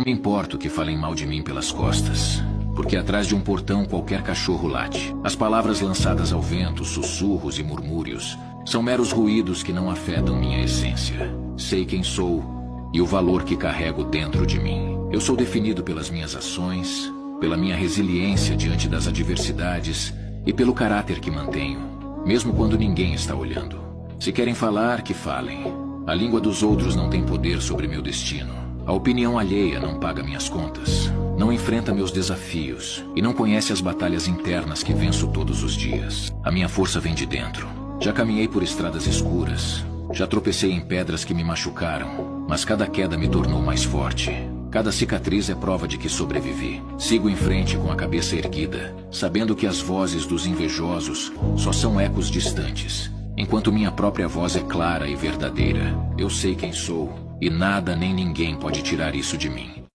me importo que falem mal de mim pelas costas, porque atrás de um portão qualquer cachorro late. As palavras lançadas ao vento, sussurros e murmúrios, são meros ruídos que não afetam minha essência. Sei quem sou e o valor que carrego dentro de mim. Eu sou definido pelas minhas ações, pela minha resiliência diante das adversidades e pelo caráter que mantenho, mesmo quando ninguém está olhando. Se querem falar, que falem. A língua dos outros não tem poder sobre meu destino. A opinião alheia não paga minhas contas, não enfrenta meus desafios e não conhece as batalhas internas que venço todos os dias. A minha força vem de dentro. Já caminhei por estradas escuras, já tropecei em pedras que me machucaram, mas cada queda me tornou mais forte. Cada cicatriz é prova de que sobrevivi. Sigo em frente com a cabeça erguida, sabendo que as vozes dos invejosos só são ecos distantes, enquanto minha própria voz é clara e verdadeira. Eu sei quem sou, e nada nem ninguém pode tirar isso de mim.